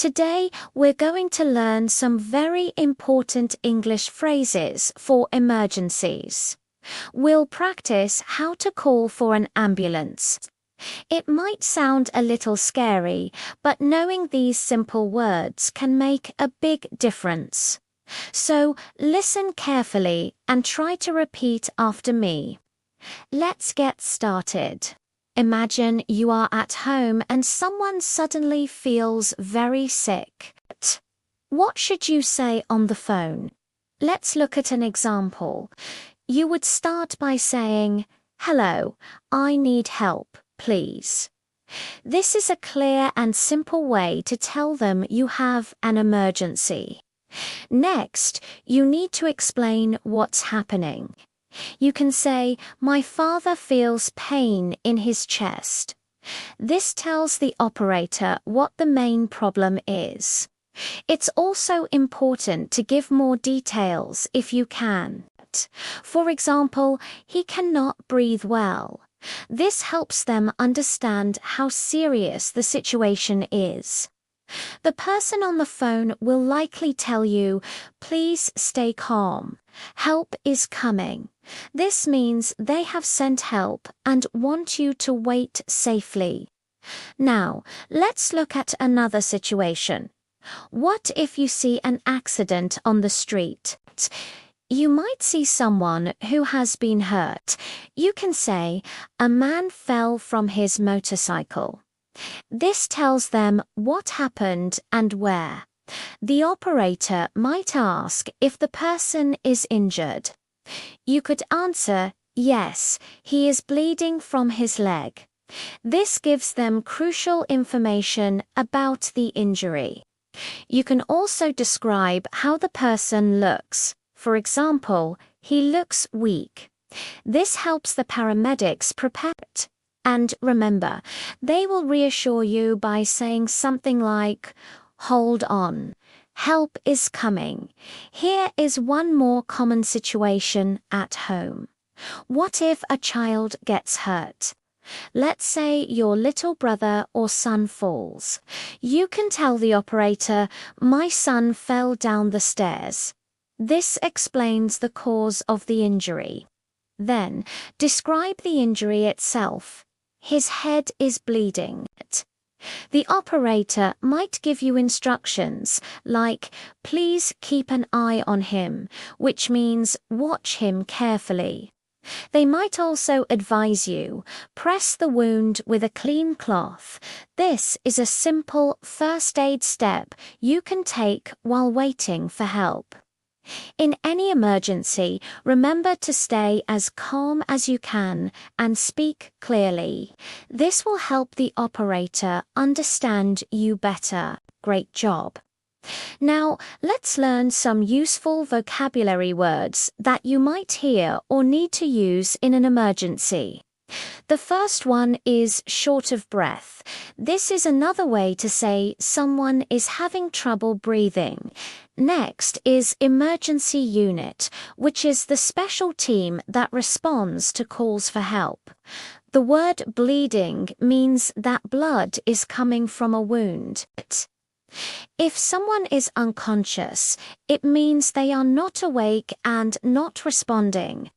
Today, we're going to learn some very important English phrases for emergencies. We'll practice how to call for an ambulance. It might sound a little scary, but knowing these simple words can make a big difference. So, listen carefully and try to repeat after me. Let's get started. Imagine you are at home and someone suddenly feels very sick. What should you say on the phone? Let's look at an example. You would start by saying, "Hello, I need help, please." This is a clear and simple way to tell them you have an emergency. Next, you need to explain what's happening. You can say, "My father feels pain in his chest." This tells the operator what the main problem is. It's also important to give more details if you can. For example, "He cannot breathe well." This helps them understand how serious the situation is. The person on the phone will likely tell you, "Please stay calm. Help is coming." This means they have sent help and want you to wait safely. Now, let's look at another situation. What if you see an accident on the street? You might see someone who has been hurt. You can say, "A man fell from his motorcycle." This tells them what happened and where. The operator might ask if the person is injured. You could answer, "Yes, he is bleeding from his leg." This gives them crucial information about the injury. You can also describe how the person looks. For example, "He looks weak." This helps the paramedics prepare. And remember, they will reassure you by saying something like, "Hold on. Help is coming." Here is one more common situation at home. What if a child gets hurt? Let's say your little brother or son falls. You can tell the operator, "My son fell down the stairs." This explains the cause of the injury. Then, describe the injury itself. "His head is bleeding." The operator might give you instructions like, "Please keep an eye on him," which means watch him carefully. They might also advise you, "Press the wound with a clean cloth." This is a simple first aid step you can take while waiting for help. In any emergency, remember to stay as calm as you can and speak clearly. This will help the operator understand you better. Great job. Now, let's learn some useful vocabulary words that you might hear or need to use in an emergency. The first one is short of breath. This is another way to say someone is having trouble breathing. Next is emergency unit, which is the special team that responds to calls for help. The word bleeding means that blood is coming from a wound. If someone is unconscious, it means they are not awake and not responding.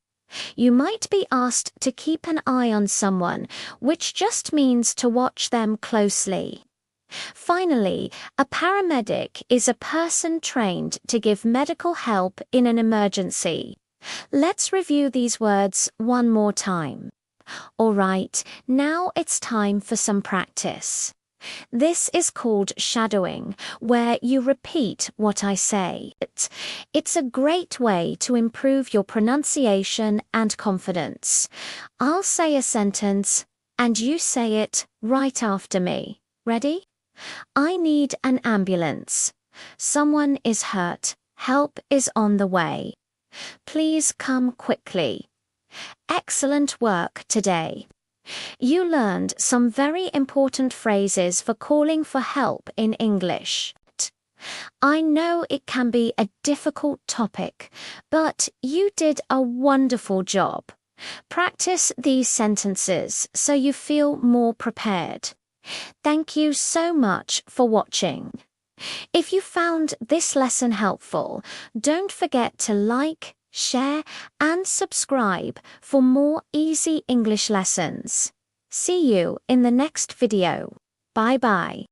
You might be asked to keep an eye on someone, which just means to watch them closely. Finally, a paramedic is a person trained to give medical help in an emergency. Let's review these words one more time. All right, now it's time for some practice. This is called shadowing, where you repeat what I say. It's a great way to improve your pronunciation and confidence. I'll say a sentence, and you say it right after me. Ready? "I need an ambulance." "Someone is hurt. Help is on the way." "Please come quickly." Excellent work today. You learned some very important phrases for calling for help in English. I know it can be a difficult topic, but you did a wonderful job. Practice these sentences so you feel more prepared. Thank you so much for watching. If you found this lesson helpful, don't forget to like, share, and subscribe for more easy English lessons. See you in the next video. Bye bye.